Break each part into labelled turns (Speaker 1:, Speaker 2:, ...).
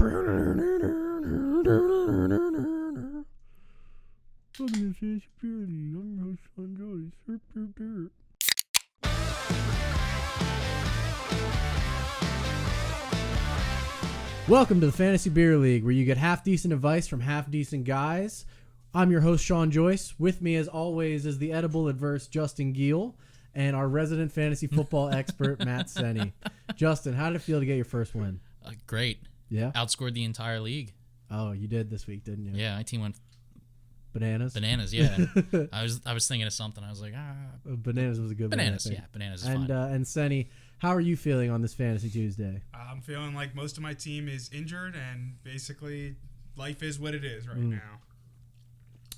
Speaker 1: Welcome to Fantasy Beer League. I'm your host, Sean Joyce. Welcome to the Fantasy Beer League, where you get half-decent advice from half-decent guys. I'm your host, Sean Joyce. With me, as always, is the edible adverse Justin Giel and our resident fantasy football expert, Matt Senni. Justin, how did it feel to get your first win?
Speaker 2: Great.
Speaker 1: Yeah?
Speaker 2: Outscored the entire league.
Speaker 1: Oh, you did this week, didn't you?
Speaker 2: Yeah, my team went
Speaker 1: Bananas?
Speaker 2: yeah. I was thinking of something. I was like,
Speaker 1: Bananas was a good
Speaker 2: bananas.
Speaker 1: one.
Speaker 2: Yeah, bananas is
Speaker 1: And
Speaker 2: fine.
Speaker 1: and Senni, how are you feeling on this Fantasy Tuesday?
Speaker 3: I'm feeling like most of my team is injured, and basically life is what it is right now.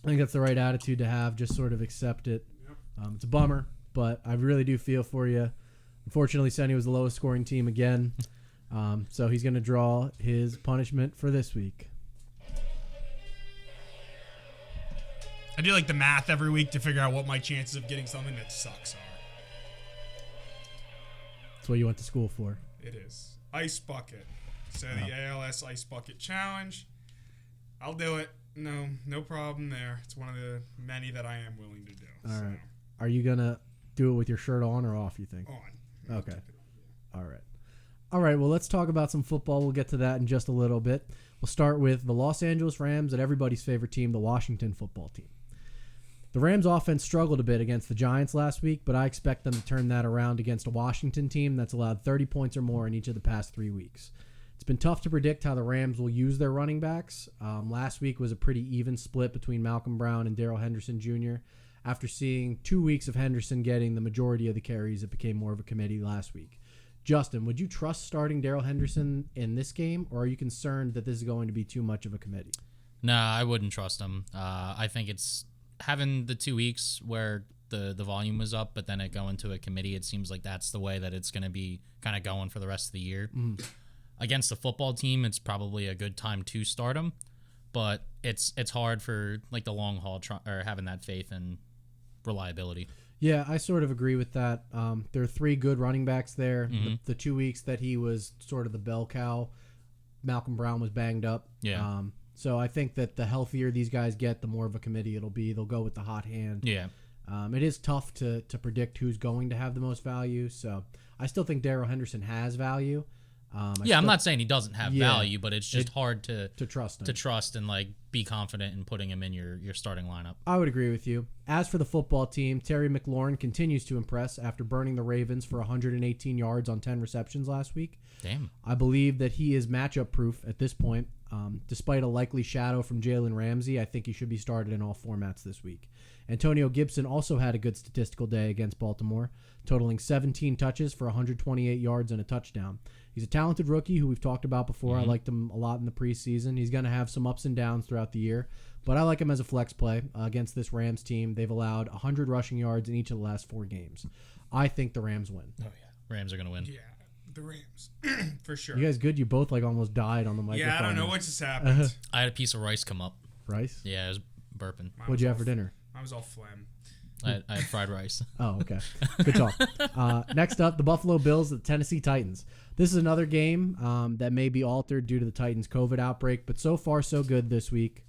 Speaker 1: I think that's the right attitude to have. Just sort of accept it.
Speaker 3: Yep.
Speaker 1: It's a bummer, but I really do feel for you. Unfortunately, Senni was the lowest scoring team again, so he's going to draw his punishment for this week.
Speaker 3: I do like the math every week to figure out what my chances of getting something that sucks are.
Speaker 1: That's what you went to school for.
Speaker 3: It is. Ice Bucket. So the ALS Ice Bucket Challenge. I'll do it. No problem there. It's one of the many that I am willing to do.
Speaker 1: All right. Are you going to do it with your shirt on or off, you think?
Speaker 3: On.
Speaker 1: Okay. All right, well, let's talk about some football. We'll get to that in just a little bit. We'll start with the Los Angeles Rams and everybody's favorite team, the Washington football team. The Rams offense struggled a bit against the Giants last week, but I expect them to turn that around against a Washington team that's allowed 30 points or more in each of the past 3 weeks. It's been tough to predict how the Rams will use their running backs. Last week was a pretty even split between Malcolm Brown and Darrell Henderson Jr. After seeing 2 weeks of Henderson getting the majority of the carries, it became more of a committee last week. Justin, would you trust starting Darrell Henderson in this game, or are you concerned that this is going to be too much of a committee?
Speaker 2: Nah, I wouldn't trust him. I think it's having the 2 weeks where the volume was up, but then it going to a committee. It seems like that's the way that it's going to be kind of going for the rest of the year. Against the football team, it's probably a good time to start him, but it's hard for like the long haul or having that faith and reliability.
Speaker 1: Yeah, I sort of agree with that. There are 3 good running backs there. The 2 weeks that he was sort of the bell cow, Malcolm Brown was banged up.
Speaker 2: Yeah.
Speaker 1: So I think that the healthier these guys get, the more of a committee it'll be. They'll go with the hot hand.
Speaker 2: Yeah.
Speaker 1: It is tough to predict who's going to have the most value. So I still think Darrell Henderson has value.
Speaker 2: I'm not saying he doesn't have value, but it's just hard to
Speaker 1: trust him.
Speaker 2: To trust and like be confident in putting him in your starting lineup.
Speaker 1: I would agree with you. As for the football team, Terry McLaurin continues to impress after burning the Ravens for 118 yards on 10 receptions last week.
Speaker 2: Damn.
Speaker 1: I believe that he is matchup proof at this point. Despite a likely shadow from Jalen Ramsey, I think he should be started in all formats this week. Antonio Gibson also had a good statistical day against Baltimore, totaling 17 touches for 128 yards and a touchdown. He's a talented rookie who we've talked about before. I liked him a lot in the preseason. He's going to have some ups and downs throughout the year, but I like him as a flex play against this Rams team. They've allowed 100 rushing yards in each of the last 4 games. I think the Rams win.
Speaker 2: Oh, yeah. Rams are going to win.
Speaker 3: Yeah, the Rams. For sure.
Speaker 1: You guys good? You both like almost died on the microphone.
Speaker 3: Yeah, I don't know what just happened.
Speaker 2: I had a piece of rice come up.
Speaker 1: Rice?
Speaker 2: Yeah, I was burping.
Speaker 1: What'd you have for dinner?
Speaker 3: I was all phlegm.
Speaker 2: I had fried rice.
Speaker 1: Oh, okay. Good talk. Next up, the Buffalo Bills at the Tennessee Titans. This is another game that may be altered due to the Titans' COVID outbreak, but so far so good this week.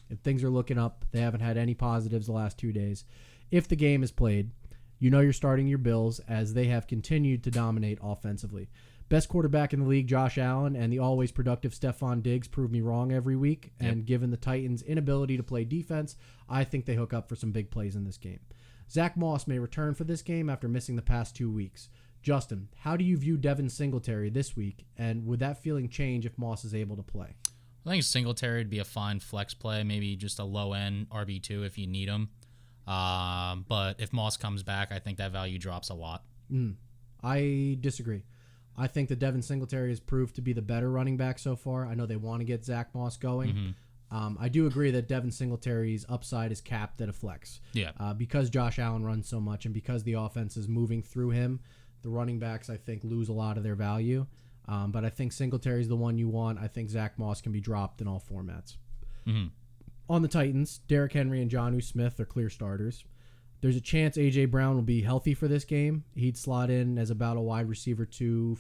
Speaker 1: If things are looking up, they haven't had any positives the last 2 days. If the game is played, you know you're starting your Bills as they have continued to dominate offensively. Best quarterback in the league, Josh Allen, and the always productive Stephon Diggs prove me wrong every week. Yep. And given the Titans' inability to play defense, I think they hook up for some big plays in this game. Zach Moss may return for this game after missing the past 2 weeks. Justin, how do you view Devin Singletary this week, and would that feeling change if Moss is able to play?
Speaker 2: I think Singletary would be a fine flex play, maybe just a low-end RB2 if you need him. But if Moss comes back, I think that value drops a lot.
Speaker 1: I disagree. I think that Devin Singletary has proved to be the better running back so far. I know they want to get Zach Moss going. I do agree that Devin Singletary's upside is capped at a flex.
Speaker 2: Yeah.
Speaker 1: Because Josh Allen runs so much and because the offense is moving through him, the running backs, I think, lose a lot of their value. But I think Singletary's the one you want. I think Zach Moss can be dropped in all formats. On the Titans, Derrick Henry and Jonnu Smith are clear starters. There's a chance A.J. Brown will be healthy for this game. He'd slot in as about a wide receiver 2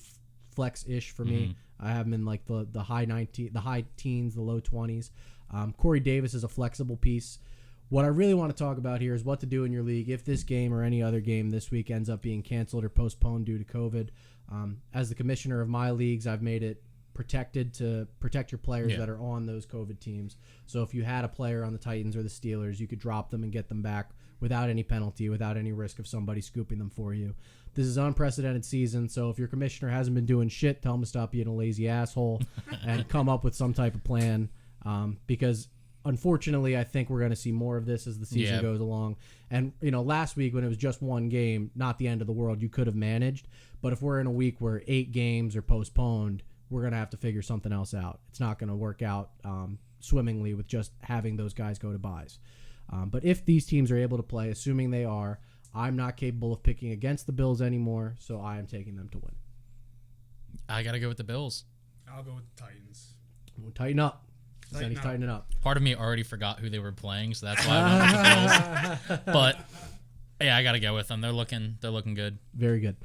Speaker 1: flex-ish for me. I have him in like the high teens, the low 20s. Corey Davis is a flexible piece. What I really want to talk about here is what to do in your league if this game or any other game this week ends up being canceled or postponed due to COVID. As the commissioner of my leagues, I've made it protected to protect your players that are on those COVID teams. So if you had a player on the Titans or the Steelers, you could drop them and get them back without any penalty, without any risk of somebody scooping them for you. This is an unprecedented season, so if your commissioner hasn't been doing shit, tell him to stop being a lazy asshole and come up with some type of plan, because unfortunately, I think we're going to see more of this as the season goes along. And, last week when it was just one game, not the end of the world, you could have managed. But if we're in a week where 8 games are postponed, we're going to have to figure something else out. It's not going to work out swimmingly with just having those guys go to buys. But if these teams are able to play, assuming they are, I'm not capable of picking against the Bills anymore, so I am taking them to win.
Speaker 2: I got to go with the Bills.
Speaker 3: I'll go with the Titans.
Speaker 1: We'll tighten up. Senni's tightening up.
Speaker 2: Part of me already forgot who they were playing, so that's why I went with the Bills. But yeah, I got to go with them. They're looking good.
Speaker 1: Very good.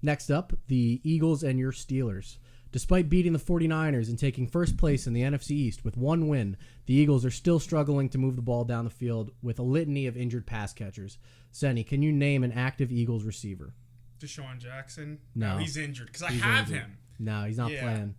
Speaker 1: Next up, the Eagles and your Steelers. Despite beating the 49ers and taking first place in the NFC East with 1 win, the Eagles are still struggling to move the ball down the field with a litany of injured pass catchers. Senni, can you name an active Eagles receiver?
Speaker 3: Deshaun Jackson?
Speaker 1: No.
Speaker 3: He's injured because I have him.
Speaker 1: No, he's not playing.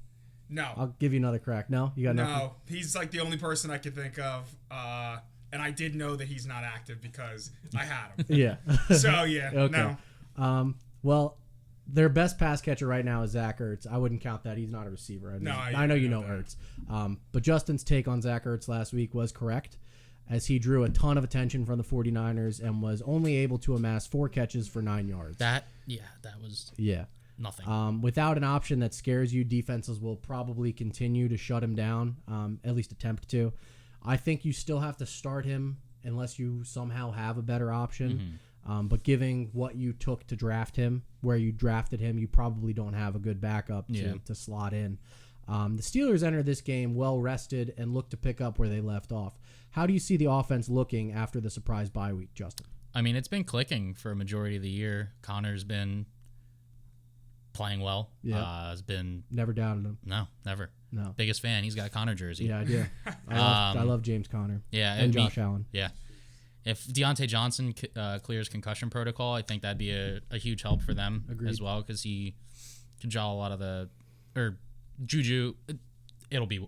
Speaker 3: No.
Speaker 1: I'll give you another crack. No? You got nothing?
Speaker 3: No. He's like the only person I could think of. And I did know that he's not active because I had him.
Speaker 1: Yeah.
Speaker 3: So, yeah.
Speaker 1: Okay.
Speaker 3: No.
Speaker 1: Well, their best pass catcher right now is Zach Ertz. I wouldn't count that. He's not a receiver. I mean, I know you know Ertz. But Justin's take on Zach Ertz last week was correct, as he drew a ton of attention from the 49ers and was only able to amass 4 catches for 9 yards.
Speaker 2: That was nothing.
Speaker 1: Without an option that scares you, defenses will probably continue to shut him down, at least attempt to. I think you still have to start him unless you somehow have a better option. But given what you took to draft him, where you drafted him, you probably don't have a good backup to slot in. The Steelers enter this game well rested and look to pick up where they left off. How do you see the offense looking after the surprise bye week, Justin?
Speaker 2: I mean, it's been clicking for a majority of the year. Connor's been playing well.
Speaker 1: Yeah.
Speaker 2: Has been
Speaker 1: Never doubted him.
Speaker 2: No, never.
Speaker 1: No.
Speaker 2: Biggest fan. He's got a Connor jersey.
Speaker 1: Yeah, I do. I love James Conner.
Speaker 2: Yeah,
Speaker 1: and Josh Allen.
Speaker 2: Yeah. If Deontay Johnson clears concussion protocol, I think that'd be a huge help for them as well, because he can draw a lot of Juju. It'll be.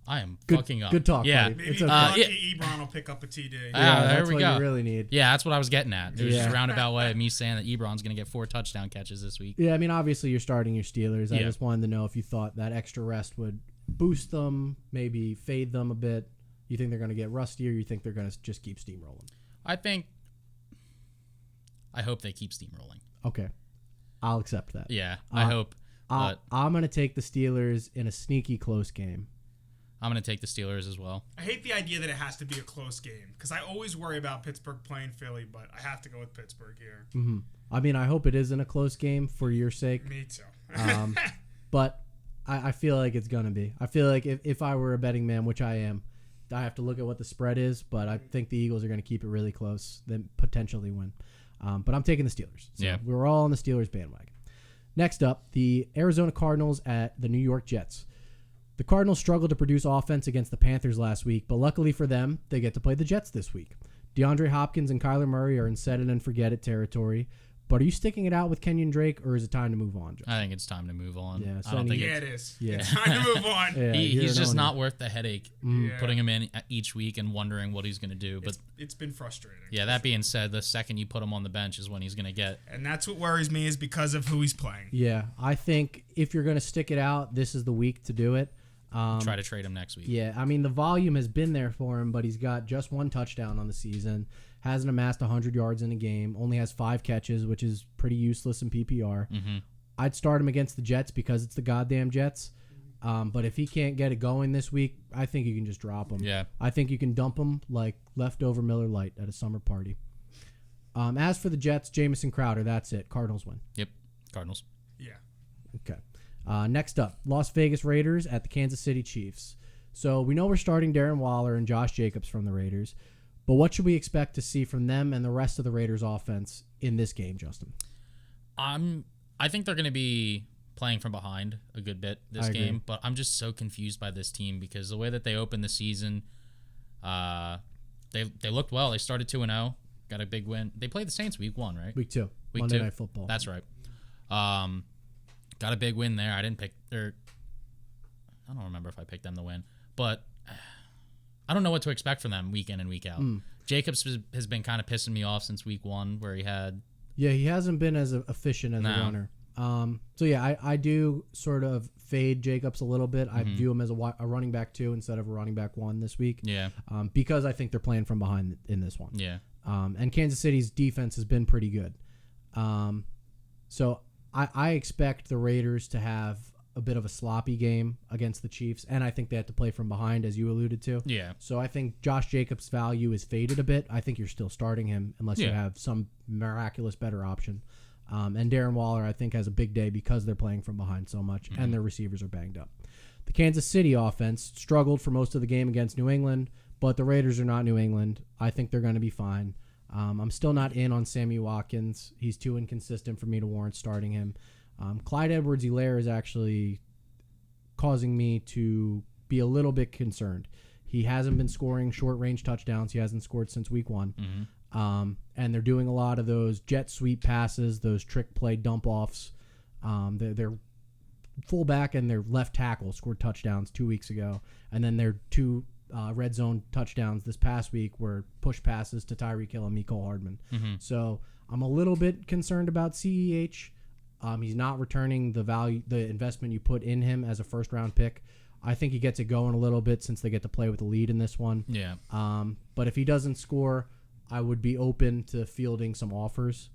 Speaker 2: I am fucking up.
Speaker 1: Good talk.
Speaker 2: Yeah.
Speaker 1: Buddy.
Speaker 3: Maybe
Speaker 1: It's okay.
Speaker 3: Ebron will pick up a TD.
Speaker 2: There
Speaker 1: that's
Speaker 2: we
Speaker 1: what
Speaker 2: go.
Speaker 1: you really need.
Speaker 2: Yeah, that's what I was getting at. There's just a roundabout way of me saying that Ebron's going to get 4 touchdown catches this week.
Speaker 1: Yeah, I mean, obviously you're starting your Steelers. I
Speaker 2: Yeah.
Speaker 1: just wanted to know if you thought that extra rest would boost them, maybe fade them a bit. You think they're going to get rusty, or you think they're going to just keep steamrolling?
Speaker 2: I hope they keep steamrolling.
Speaker 1: Okay. I'll accept that.
Speaker 2: Yeah, I hope. But
Speaker 1: I'm going to take the Steelers in a sneaky close game.
Speaker 2: I'm going to take the Steelers as well.
Speaker 3: I hate the idea that it has to be a close game because I always worry about Pittsburgh playing Philly, but I have to go with Pittsburgh here.
Speaker 1: Mm-hmm. I mean, I hope it isn't a close game for your sake.
Speaker 3: Me too.
Speaker 1: But I feel like it's going to be. I feel like if I were a betting man, which I am, I have to look at what the spread is, but I think the Eagles are going to keep it really close, then potentially win. But I'm taking the Steelers. So
Speaker 2: yeah.
Speaker 1: We're all on the Steelers bandwagon. Next up, the Arizona Cardinals at the New York Jets. The Cardinals struggled to produce offense against the Panthers last week, but luckily for them, they get to play the Jets this week. DeAndre Hopkins and Kyler Murray are in set-it-and-forget-it territory. But are you sticking it out with Kenyon Drake, or is it time to move on, Josh?
Speaker 2: I think it's time to move on.
Speaker 1: Yeah,
Speaker 2: I don't think
Speaker 3: it is.
Speaker 1: Yeah.
Speaker 3: It's time to move on.
Speaker 1: Yeah,
Speaker 2: he's just not worth the headache
Speaker 3: Yeah.
Speaker 2: putting him in each week and wondering what he's going to do. But
Speaker 3: it's been frustrating.
Speaker 2: yeah, that being said, the second you put him on the bench is when he's going to get.
Speaker 3: And that's what worries me is because of who he's playing.
Speaker 1: Yeah, I think if you're going to stick it out, this is the week to do it.
Speaker 2: Try to trade him next week.
Speaker 1: Yeah, I mean, the volume has been there for him, but he's got just 1 touchdown on the season, hasn't amassed 100 yards in a game, only has 5 catches, which is pretty useless in PPR.
Speaker 2: Mm-hmm.
Speaker 1: I'd start him against the Jets because it's the goddamn Jets. But if he can't get it going this week, I think you can just drop him.
Speaker 2: Yeah.
Speaker 1: I think you can dump him like leftover Miller Lite at a summer party. As for the Jets, Jamison Crowder, that's it. Cardinals win.
Speaker 2: Yep, Cardinals.
Speaker 3: Yeah.
Speaker 1: Okay. Next up, Las Vegas Raiders at the Kansas City Chiefs. So we know we're starting Darren Waller and Josh Jacobs from the Raiders, but what should we expect to see from them and the rest of the Raiders offense in this game, Justin?
Speaker 2: I I think they're going to be playing from behind a good bit this game, but I'm just so confused by this team because the way that they opened the season, they looked well. They started 2-0, got a big win. They played the Saints week 1, right?
Speaker 1: Week 2. Monday Night Football.
Speaker 2: That's right. Got a big win there. I didn't pick their. I don't remember if I picked them to win, but I don't know what to expect from them week in and week out. Jacobs has been kind of pissing me off since week 1, where he had.
Speaker 1: Yeah, he hasn't been as efficient as a runner. So yeah, I do sort of fade Jacobs a little bit. I view him as a running back 2 instead of a running back 1 this week.
Speaker 2: Yeah.
Speaker 1: Because I think they're playing from behind in this one.
Speaker 2: Yeah.
Speaker 1: And Kansas City's defense has been pretty good. So I expect the Raiders to have a bit of a sloppy game against the Chiefs, and I think they have to play from behind, as you alluded to.
Speaker 2: Yeah.
Speaker 1: So I think Josh Jacobs' value is faded a bit. I think you're still starting him unless you have some miraculous better option. And Darren Waller, I think, has a big day because they're playing from behind so much, and their receivers are banged up. The Kansas City offense struggled for most of the game against New England, but the Raiders are not New England. I think they're going to be fine. I'm still not in on Sammy Watkins. He's too inconsistent for me to warrant starting him. Clyde Edwards-Helaire is actually causing me to be a little bit concerned. He hasn't been scoring short-range touchdowns. He hasn't scored since week 1. And they're doing a lot of those jet sweep passes, those trick play dump-offs. Their fullback and their left tackle scored touchdowns 2 weeks ago. And then their 2 red zone touchdowns this past week were push passes to Tyreek Hill and Mecole Hardman. So I'm a little bit concerned about CEH. He's not returning the investment you put in him as a first-round pick. I think he gets it going a little bit since they get to play with the lead in this one.
Speaker 2: Yeah.
Speaker 1: But if he doesn't score, I would be open to fielding some offers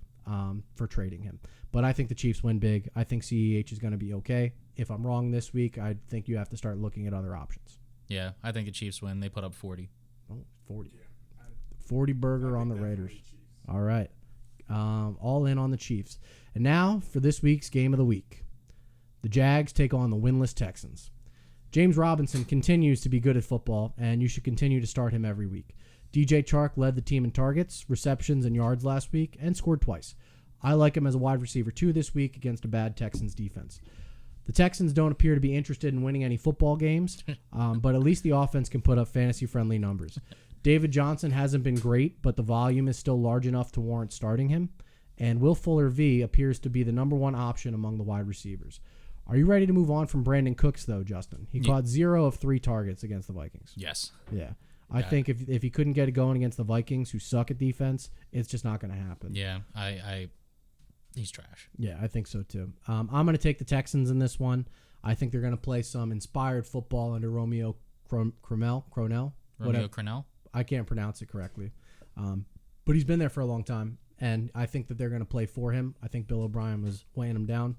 Speaker 1: for trading him. But I think the Chiefs win big. I think CEH is going to be okay. If I'm wrong this week, I think you have to start looking at other options.
Speaker 2: Yeah, I think the Chiefs win. They put up 40.
Speaker 1: Oh, 40. 40 burger on the Raiders. All right. All in on the Chiefs. And now for this week's game of the week. The Jags take on the winless Texans. James Robinson continues to be good at football, and you should continue to start him every week. DJ Chark led the team in targets, receptions, and yards last week, and scored twice. I like him as a wide receiver 2 this week against a bad Texans defense. The Texans don't appear to be interested in winning any football games, but at least the offense can put up fantasy-friendly numbers. David Johnson hasn't been great, but the volume is still large enough to warrant starting him. And Will Fuller V appears to be the number 1 option among the wide receivers. Are you ready to move on from Brandon Cooks, though, Justin? He caught 0 of 3 targets against the Vikings.
Speaker 2: Yes.
Speaker 1: Yeah. I think if he couldn't get it going against the Vikings, who suck at defense, it's just not going to happen.
Speaker 2: Yeah, he's trash.
Speaker 1: Yeah, I think so, too. I'm going to take the Texans in this one. I think they're going to play some inspired football under Romeo Crennel.
Speaker 2: Romeo Crennel?
Speaker 1: I can't pronounce it correctly. But he's been there for a long time, and I think that they're going to play for him. I think Bill O'Brien was weighing him down.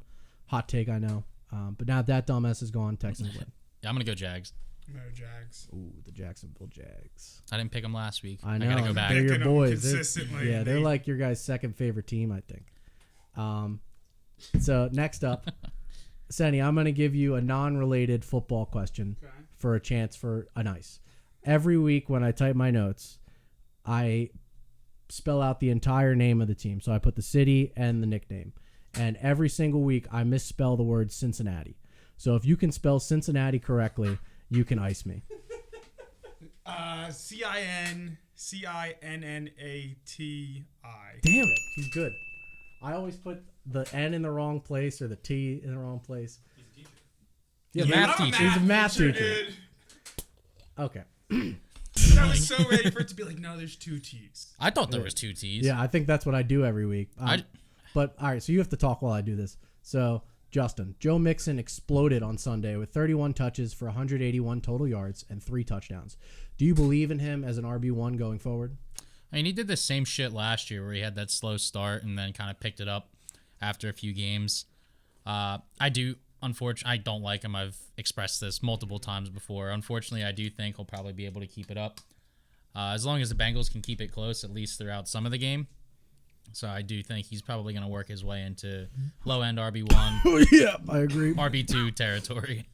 Speaker 1: Hot take, I know. But now that dumbass is gone, Texans win.
Speaker 2: Yeah, I'm going to go Jags.
Speaker 3: No, Jags.
Speaker 1: Ooh, the Jacksonville Jags.
Speaker 2: I didn't pick them last week.
Speaker 1: I know.
Speaker 2: I got to go back.
Speaker 1: They're your boys.
Speaker 3: Consistently.
Speaker 1: They're like your guys' second favorite team, I think. So next up, Senni, I'm going to give you a non-related football question for a chance for a nice. Every week when I type my notes, I spell out the entire name of the team. So I put the city and the nickname. And every single week, I misspell the word Cincinnati. So if you can spell Cincinnati correctly, you can ice me.
Speaker 3: Cincinnati.
Speaker 1: Damn it. He's good. I always put the N in the wrong place or the T in the wrong place.
Speaker 2: He's a teacher.
Speaker 1: Yeah,
Speaker 2: math teacher.
Speaker 1: He's a math teacher.
Speaker 3: Dude.
Speaker 1: Okay.
Speaker 3: I was so ready for it to be like, no, there's 2 T's.
Speaker 2: I thought there was 2 T's.
Speaker 1: Yeah, I think that's what I do every week. But, all right, so you have to talk while I do this. So, Justin, Joe Mixon exploded on Sunday with 31 touches for 181 total yards and 3 touchdowns. Do you believe in him as an RB1 going forward?
Speaker 2: I mean, he did the same shit last year where he had that slow start and then kind of picked it up after a few games. Unfortunately, I don't like him. I've expressed this multiple times before. Unfortunately, I do think he'll probably be able to keep it up. As long as the Bengals can keep it close, at least throughout some of the game. So I do think he's probably going to work his way into low-end RB1.
Speaker 1: Oh, yeah, I agree.
Speaker 2: RB2 territory.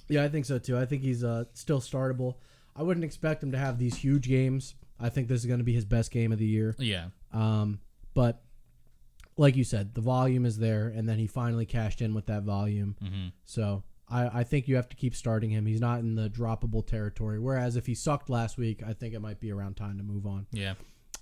Speaker 1: Yeah, I think so, too. I think he's still startable. I wouldn't expect him to have these huge games. I think this is going to be his best game of the year.
Speaker 2: Yeah.
Speaker 1: But like you said, the volume is there, and then he finally cashed in with that volume.
Speaker 2: Mm-hmm.
Speaker 1: So I think you have to keep starting him. He's not in the droppable territory. Whereas if he sucked last week, I think it might be around time to move on.
Speaker 2: Yeah.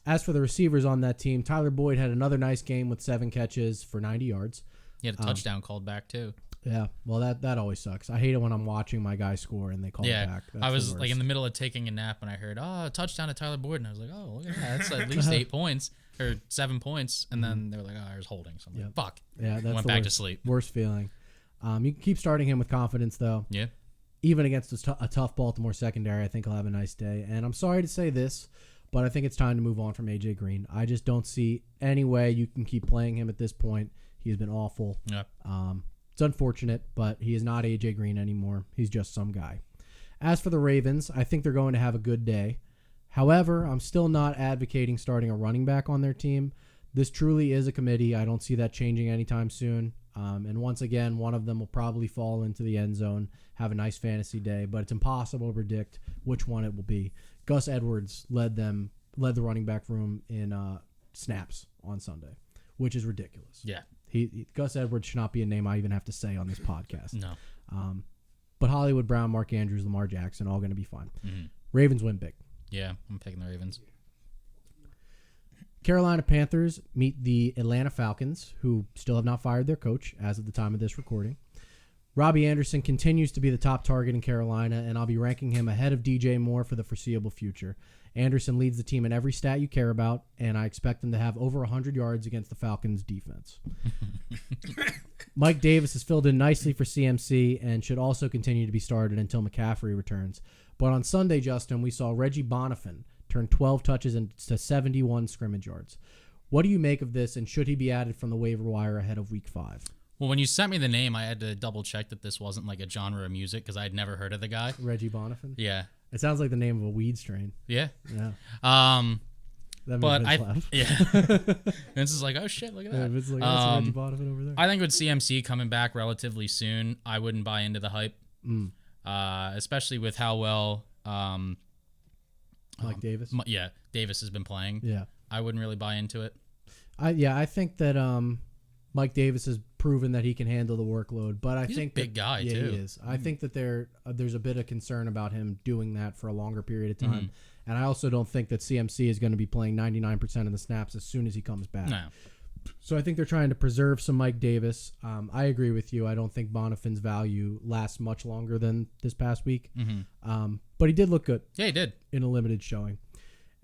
Speaker 1: As for the receivers on that team, Tyler Boyd had another nice game with 7 catches for 90 yards.
Speaker 2: He had a touchdown called back too.
Speaker 1: Yeah, well, that always sucks. I hate it when I'm watching my guy score and they call it back. That's
Speaker 2: I was
Speaker 1: the
Speaker 2: like in
Speaker 1: worst.
Speaker 2: the middle of taking a nap and I heard, a touchdown to Tyler Boyd. And I was like, oh, look at that. That's at least 8 points or 7 points. And then they were like, there's holding. So I'm like, fuck.
Speaker 1: Yeah, that's
Speaker 2: went back to sleep.
Speaker 1: Worst feeling. You can keep starting him with confidence, though.
Speaker 2: Yeah.
Speaker 1: Even against a tough Baltimore secondary, I think he'll have a nice day. And I'm sorry to say this, but I think it's time to move on from A.J. Green. I just don't see any way you can keep playing him at this point. He's been awful.
Speaker 2: Yeah.
Speaker 1: It's unfortunate, but he is not A.J. Green anymore. He's just some guy. As for the Ravens, I think they're going to have a good day. However, I'm still not advocating starting a running back on their team. This truly is a committee. I don't see that changing anytime soon. And once again, one of them will probably fall into the end zone, have a nice fantasy day, but it's impossible to predict which one it will be. Gus Edwards led the running back room in snaps on Sunday, which is ridiculous.
Speaker 2: Yeah.
Speaker 1: Gus Edwards should not be a name I even have to say on this podcast.
Speaker 2: No.
Speaker 1: But Hollywood Brown, Mark Andrews, Lamar Jackson, all going to be fine.
Speaker 2: Mm-hmm.
Speaker 1: Ravens win big.
Speaker 2: Yeah, I'm picking the Ravens.
Speaker 1: Carolina Panthers meet the Atlanta Falcons, who still have not fired their coach as of the time of this recording. Robbie Anderson continues to be the top target in Carolina, and I'll be ranking him ahead of DJ Moore for the foreseeable future. Anderson leads the team in every stat you care about, and I expect him to have over 100 yards against the Falcons' defense. Mike Davis has filled in nicely for CMC and should also continue to be started until McCaffrey returns. But on Sunday, Justin, we saw Reggie Bonifant turn 12 touches into 71 scrimmage yards. What do you make of this, and should he be added from the waiver wire ahead of Week 5?
Speaker 2: Well, when you sent me the name, I had to double check that this wasn't like a genre of music because I had never heard of the guy.
Speaker 1: Reggie Bonifant?
Speaker 2: Yeah.
Speaker 1: It sounds like the name of a weed strain.
Speaker 2: Yeah.
Speaker 1: Yeah.
Speaker 2: But Vince is like, oh shit, look at that.
Speaker 1: Yeah, Vince is like, that's Reggie Bonifant over there.
Speaker 2: I think with CMC coming back relatively soon, I wouldn't buy into the hype, especially with how well
Speaker 1: Mike Davis?
Speaker 2: Davis has been playing.
Speaker 1: Yeah.
Speaker 2: I wouldn't really buy into it.
Speaker 1: I think that Mike Davis has proven that he can handle the workload, but
Speaker 2: He's
Speaker 1: think
Speaker 2: a big guy too.
Speaker 1: He is. I think that there's a bit of concern about him doing that for a longer period of time, and I also don't think that CMC is going to be playing 99% of the snaps as soon as he comes back.
Speaker 2: No.
Speaker 1: So I think they're trying to preserve some Mike Davis. I agree with you. I don't think Bonifant's value lasts much longer than this past week, but he did look good.
Speaker 2: Yeah, he did
Speaker 1: in a limited showing.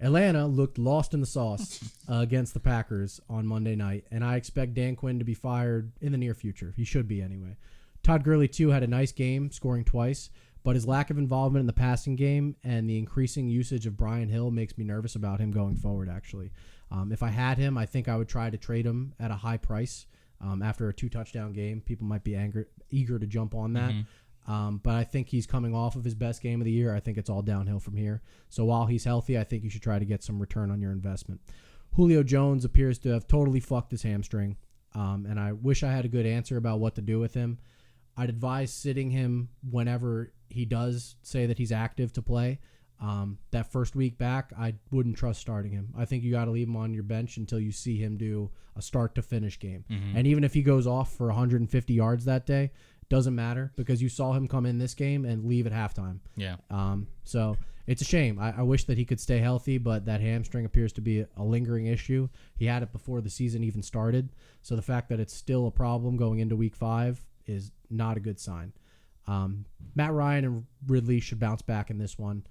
Speaker 1: Atlanta looked lost in the sauce against the Packers on Monday night, and I expect Dan Quinn to be fired in the near future. He should be anyway. Todd Gurley, too, had a nice game, scoring twice, but his lack of involvement in the passing game and the increasing usage of Brian Hill makes me nervous about him going forward, actually. If I had him, I think I would try to trade him at a high price. After a 2-touchdown game, people might be eager to jump on that. But I think he's coming off of his best game of the year. I think it's all downhill from here. So while he's healthy, I think you should try to get some return on your investment. Julio Jones appears to have totally fucked his hamstring, and I wish I had a good answer about what to do with him. I'd advise sitting him whenever he does say that he's active to play. That first week back, I wouldn't trust starting him. I think you got to leave him on your bench until you see him do a start-to-finish game. And even if he goes off for 150 yards that day, doesn't matter because you saw him come in this game and leave at halftime.
Speaker 2: Yeah.
Speaker 1: So it's a shame. I wish that he could stay healthy, but that hamstring appears to be a lingering issue. He had it before the season even started. So the fact that it's still a problem going into Week 5 is not a good sign. Matt Ryan and Ridley should bounce back in this one,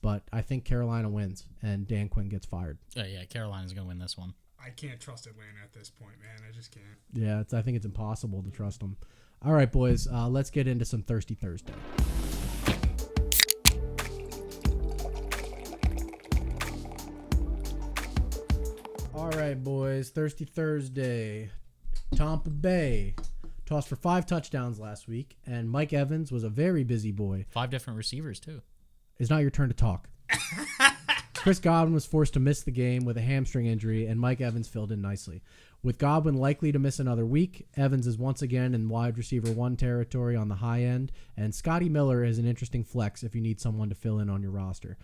Speaker 1: but I think Carolina wins and Dan Quinn gets fired.
Speaker 2: Yeah, Carolina's going to win this one.
Speaker 3: I can't trust Atlanta at this point, man. I just can't.
Speaker 1: Yeah, I think it's impossible to trust them. All right, boys, let's get into some Thirsty Thursday. All right, boys, Thirsty Thursday. Tampa Bay tossed for 5 touchdowns last week, and Mike Evans was a very busy boy.
Speaker 2: 5 different receivers, too.
Speaker 1: It's not your turn to talk. Chris Godwin was forced to miss the game with a hamstring injury, and Mike Evans filled in nicely. With Godwin likely to miss another week, Evans is once again in wide receiver 1 territory on the high end, and Scotty Miller is an interesting flex if you need someone to fill in on your roster.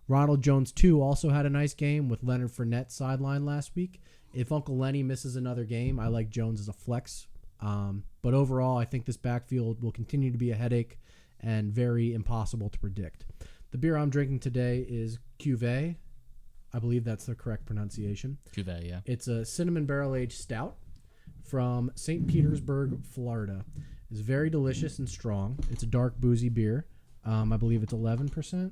Speaker 1: Ronald Jones, too, also had a nice game with Leonard Fournette sidelined last week. If Uncle Lenny misses another game, I like Jones as a flex. But overall, I think this backfield will continue to be a headache and very impossible to predict. The beer I'm drinking today is Cuvée. I believe that's the correct pronunciation.
Speaker 2: Cuvée, yeah.
Speaker 1: It's a cinnamon barrel-aged stout from St. Petersburg, Florida. It's very delicious and strong. It's a dark, boozy beer. I believe it's 11%,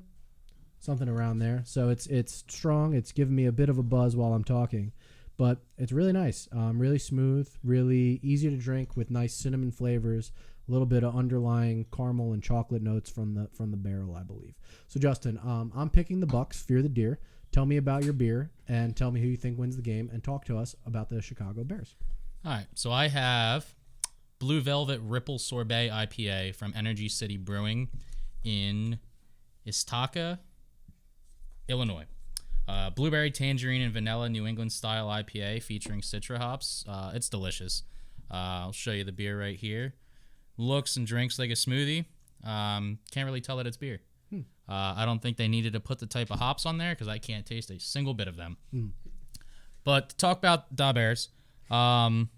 Speaker 1: something around there. So it's strong. It's giving me a bit of a buzz while I'm talking. But it's really nice, really smooth, really easy to drink with nice cinnamon flavors, a little bit of underlying caramel and chocolate notes from the barrel, I believe. So, Justin, I'm picking the Bucks, fear the deer. Tell me about your beer and tell me who you think wins the game and talk to us about the Chicago Bears.
Speaker 2: All right, so I have Blue Velvet Ripple Sorbet IPA from Energy City Brewing in Istaka, Illinois. Blueberry, tangerine, and vanilla New England style IPA featuring Citra hops. It's delicious. I'll show you the beer right here. Looks and drinks like a smoothie. Can't really tell that it's beer. I don't think they needed to put the type of hops on there because I can't taste a single bit of them. But to talk about the Bears, Allen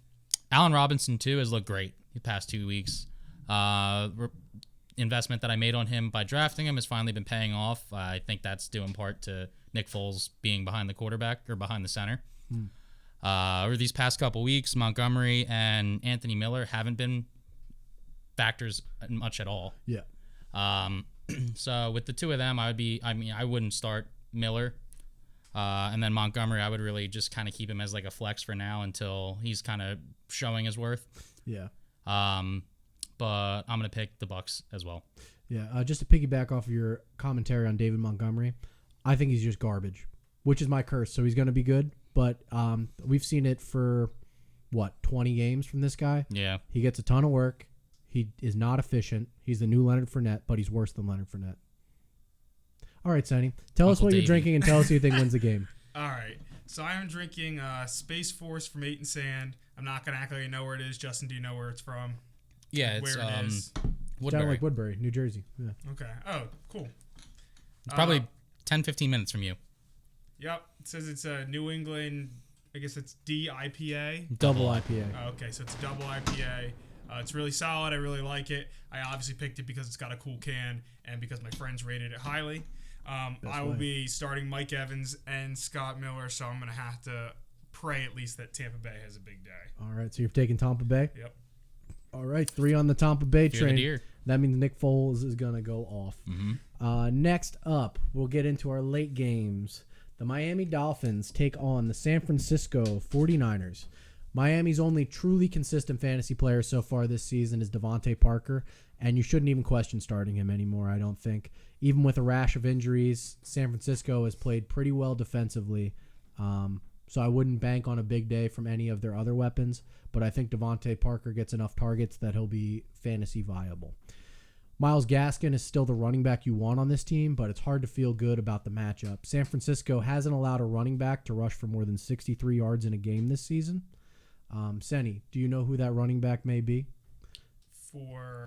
Speaker 2: Robinson, too, has looked great the past 2 weeks. Investment that I made on him by drafting him has finally been paying off. I think that's due in part to Nick Foles being behind the quarterback or behind the center. Over these past couple weeks, Montgomery and Anthony Miller haven't been factors much at all.
Speaker 1: Yeah.
Speaker 2: So with the two of them, I wouldn't start Miller. And then Montgomery, I would really just kind of keep him as like a flex for now until he's kind of showing his worth.
Speaker 1: Yeah.
Speaker 2: But I'm going to pick the Bucks as well.
Speaker 1: Yeah. Just to piggyback off of your commentary on David Montgomery, I think he's just garbage, which is my curse. So he's going to be good. But we've seen it for, 20 games from this guy?
Speaker 2: Yeah.
Speaker 1: He gets a ton of work. He is not efficient. He's the new Leonard Fournette, but he's worse than Leonard Fournette. All right, Senni. Tell us what you're drinking and tell us who you think wins the game.
Speaker 3: All right. So I am drinking Space Force from 8 and Sand. I'm not going to act like I know where it is. Justin, do you know where it's from?
Speaker 2: Yeah, it's
Speaker 3: where it is.
Speaker 2: Woodbury.
Speaker 1: Down like Woodbury, New Jersey. Yeah.
Speaker 3: Okay. Oh, cool.
Speaker 2: It's probably 10, 15 minutes from you.
Speaker 3: Yep. It says it's a New England, I guess it's DIPA.
Speaker 1: Double IPA.
Speaker 3: Oh, okay, so it's a double IPA. It's really solid. I really like it. I obviously picked it because it's got a cool can and because my friends rated it highly. I will be starting Mike Evans and Scott Miller, so I'm going to have to pray at least that Tampa Bay has a big day.
Speaker 1: All right, so you're taking Tampa Bay?
Speaker 3: Yep.
Speaker 1: All right, 3 on the Tampa Bay
Speaker 2: Fear
Speaker 1: train.
Speaker 2: the deer.
Speaker 1: That means Nick Foles is going to go off. Next up, we'll get into our late games. The Miami Dolphins take on the San Francisco 49ers. Miami's only truly consistent fantasy player so far this season is Devontae Parker, and you shouldn't even question starting him anymore, I don't think. Even with a rash of injuries, San Francisco has played pretty well defensively, so I wouldn't bank on a big day from any of their other weapons, but I think Devontae Parker gets enough targets that he'll be fantasy viable. Myles Gaskin is still the running back you want on this team, but it's hard to feel good about the matchup. San Francisco hasn't allowed a running back to rush for more than 63 yards in a game this season. Senni, do you know who that running back may be?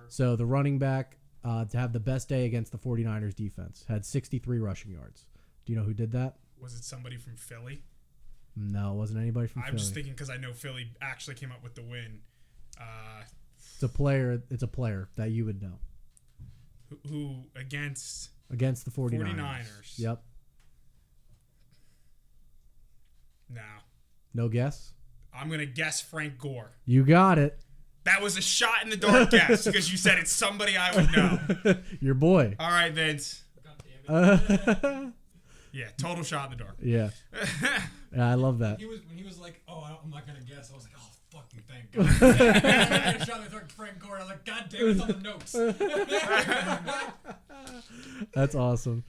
Speaker 1: So the running back to have the best day against the 49ers defense had 63 rushing yards. Do you know who did that?
Speaker 3: Was it somebody from Philly?
Speaker 1: No, it wasn't anybody from Philly.
Speaker 3: I'm just thinking because I know Philly actually came up with the win.
Speaker 1: It's a player that you would know.
Speaker 3: Who against
Speaker 1: the 49ers. Yep. No guess?
Speaker 3: I'm going to guess Frank Gore.
Speaker 1: You got it.
Speaker 3: That was a shot in the dark guess because you said it's somebody I would know.
Speaker 1: Your boy.
Speaker 3: All right, Vince. God damn it. Yeah, total shot in the dark.
Speaker 1: Yeah. Yeah, I love that.
Speaker 4: When he was like, I'm not going to guess, I was like, fucking thank God. I shot in the dark Frank Gore. I was like, God damn it, it's on the notes.
Speaker 1: That's awesome.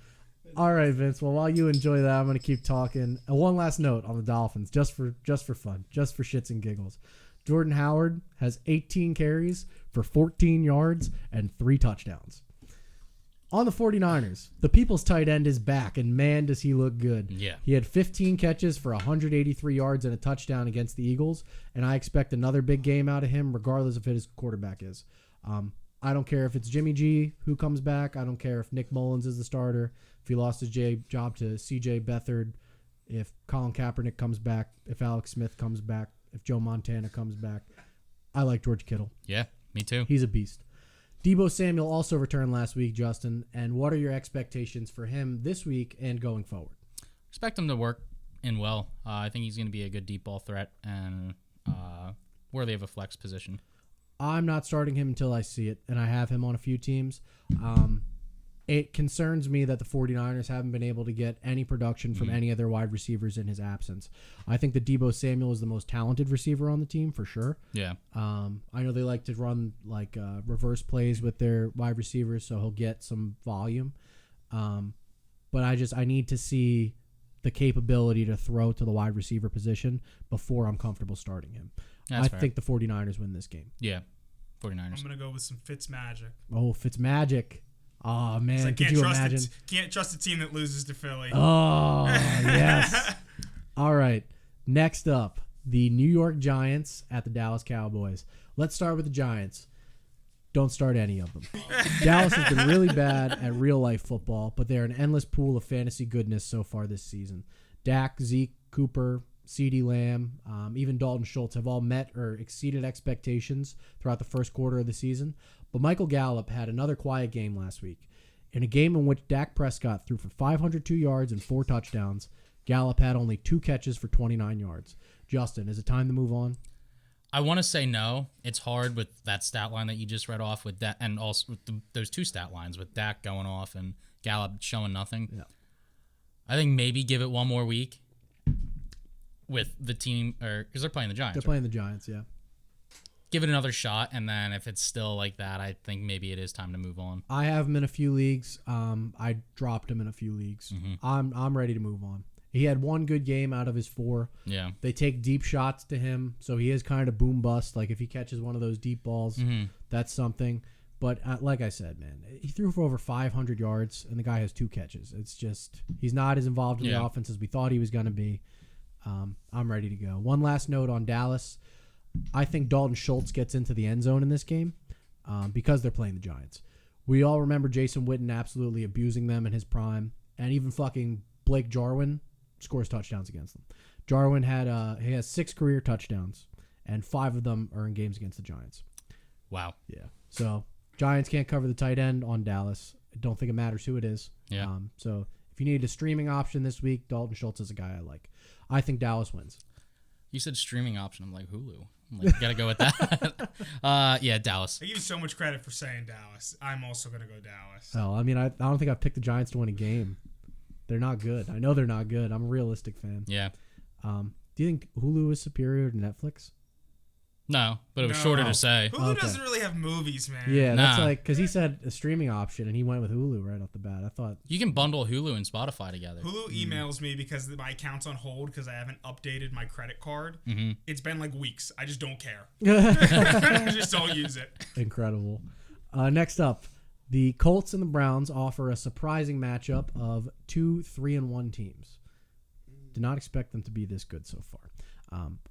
Speaker 1: All right, Vince. Well, while you enjoy that, I'm going to keep talking. And one last note on the Dolphins, just for fun, just for shits and giggles. Jordan Howard has 18 carries for 14 yards and 3 touchdowns. On the 49ers, the people's tight end is back, and man, does he look good.
Speaker 2: Yeah.
Speaker 1: He had 15 catches for 183 yards and a touchdown against the Eagles, and I expect another big game out of him regardless of who his quarterback is. I don't care if it's Jimmy G who comes back. I don't care if Nick Mullins is the starter. If he lost his job to C.J. Beathard, if Colin Kaepernick comes back, if Alex Smith comes back, if Joe Montana comes back. I like George Kittle.
Speaker 2: Yeah, me too.
Speaker 1: He's a beast. Deebo Samuel also returned last week, Justin. And what are your expectations for him this week and going forward?
Speaker 2: Expect him to work in well. I think he's going to be a good deep ball threat and worthy of a flex position.
Speaker 1: I'm not starting him until I see it, and I have him on a few teams. It concerns me that the 49ers haven't been able to get any production from any of their wide receivers in his absence. I think that Deebo Samuel is the most talented receiver on the team for sure.
Speaker 2: Yeah.
Speaker 1: I know they like to run like reverse plays with their wide receivers, so he'll get some volume. But I need to see the capability to throw to the wide receiver position before I'm comfortable starting him.
Speaker 2: That's
Speaker 1: I
Speaker 2: fair.
Speaker 1: think the 49ers win this game.
Speaker 2: Yeah, 49ers.
Speaker 3: I'm gonna go with some Fitzmagic.
Speaker 1: Oh, Fitzmagic. Oh, man.
Speaker 3: I
Speaker 1: Could you imagine?
Speaker 3: Can't trust a team that loses to Philly.
Speaker 1: Oh, yes. All right. Next up, the New York Giants at the Dallas Cowboys. Let's start with the Giants. Don't start any of them. Dallas has been really bad at real-life football, but they're an endless pool of fantasy goodness so far this season. Dak, Zeke, Cooper, CeeDee Lamb, even Dalton Schultz have all met or exceeded expectations throughout the first quarter of the season. But Michael Gallup had another quiet game last week. In a game in which Dak Prescott threw for 502 yards and 4 touchdowns, Gallup had only 2 catches for 29 yards. Justin, is it time to move on?
Speaker 2: I want to say no. It's hard with that stat line that you just read off with Dak, and also with those 2 stat lines with Dak going off and Gallup showing nothing.
Speaker 1: Yeah.
Speaker 2: I think maybe give it one more week with the team, or because they're playing the Giants.
Speaker 1: They're playing the Giants, yeah.
Speaker 2: Give it another shot, and then if it's still like that, I think maybe it is time to move on.
Speaker 1: I have him in a few leagues. I dropped him in a few leagues. I'm ready to move on. He had one good game out of his 4.
Speaker 2: Yeah.
Speaker 1: They take deep shots to him, so he is kind of boom bust. Like if he catches one of those deep balls, that's something. But like I said, man, he threw for over 500 yards, and the guy has 2 catches. It's just he's not as involved in the offense as we thought he was going to be. I'm ready to go. One last note on Dallas. I think Dalton Schultz gets into the end zone in this game because they're playing the Giants. We all remember Jason Witten absolutely abusing them in his prime, and even fucking Blake Jarwin scores touchdowns against them. Jarwin he has 6 career touchdowns, and 5 of them are in games against the Giants.
Speaker 2: Wow.
Speaker 1: Yeah. So Giants can't cover the tight end on Dallas. I don't think it matters who it is.
Speaker 2: Yeah.
Speaker 1: So if you need a streaming option this week, Dalton Schultz is a guy I like. I think Dallas wins.
Speaker 2: You said streaming option. I'm like, Hulu. I'm like, gotta go with that. Yeah, Dallas.
Speaker 3: I give you so much credit for saying Dallas. I'm also gonna go Dallas.
Speaker 1: Oh, I mean, I don't think I've picked the Giants to win a game. They're not good. I know they're not good. I'm a realistic fan.
Speaker 2: Yeah.
Speaker 1: Do you think Hulu is superior to Netflix?
Speaker 2: No, but it was
Speaker 3: No.
Speaker 2: shorter to say.
Speaker 3: Hulu
Speaker 1: Okay.
Speaker 3: doesn't really have movies, man.
Speaker 1: Yeah, that's
Speaker 2: Nah.
Speaker 1: like because he said a streaming option and he went with Hulu right off the bat. I thought
Speaker 2: You can bundle Hulu and Spotify together.
Speaker 3: Hulu emails me because my account's on hold because I haven't updated my credit card.
Speaker 2: Mm-hmm.
Speaker 3: It's been like weeks. I just don't care. I just don't use it.
Speaker 1: incredible. Next up, the Colts and the Browns offer a surprising matchup of 2 3-1 teams. Did not expect them to be this good so far.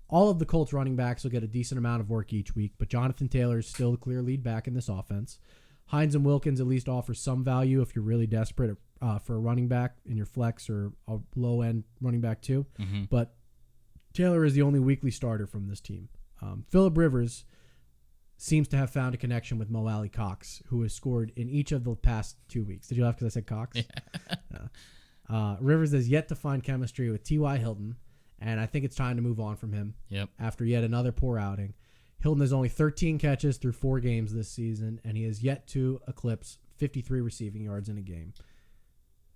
Speaker 1: All of the Colts running backs will get a decent amount of work each week, but Jonathan Taylor is still the clear lead back in this offense. Hines and Wilkins at least offer some value if you're really desperate for a running back in your flex or a low-end running back too. But Taylor is the only weekly starter from this team. Phillip Rivers seems to have found a connection with Mo Alley Cox, who has scored in each of the past 2 weeks. Did you laugh because I said Cox? Yeah. Rivers has yet to find chemistry with T.Y. Hilton, and I think it's time to move on from him after yet another poor outing. Hilton has only 13 catches through 4 games this season, and he has yet to eclipse 53 receiving yards in a game.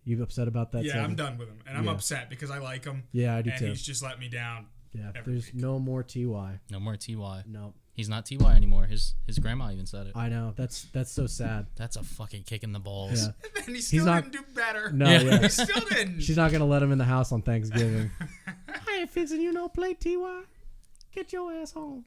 Speaker 1: You upset about that?
Speaker 3: Yeah,
Speaker 1: Seven?
Speaker 3: I'm done with him. And I'm
Speaker 1: Yeah.
Speaker 3: upset because I like him.
Speaker 1: Yeah, I do
Speaker 3: and
Speaker 1: too.
Speaker 3: he's just let me down.
Speaker 1: Yeah,
Speaker 3: every
Speaker 1: there's
Speaker 3: week.
Speaker 1: no more Ty.
Speaker 2: No more TY.
Speaker 1: No,
Speaker 2: He's not TY anymore. His grandma even said it.
Speaker 1: I know that's so sad.
Speaker 2: That's a fucking kick in the balls.
Speaker 1: Yeah,
Speaker 3: And he still
Speaker 1: not-
Speaker 3: didn't do better.
Speaker 1: no,
Speaker 2: Yeah.
Speaker 1: yeah.
Speaker 3: He still didn't.
Speaker 1: She's not gonna let him in the house on Thanksgiving. I ain't fixing you no play, Ty. Get your ass home.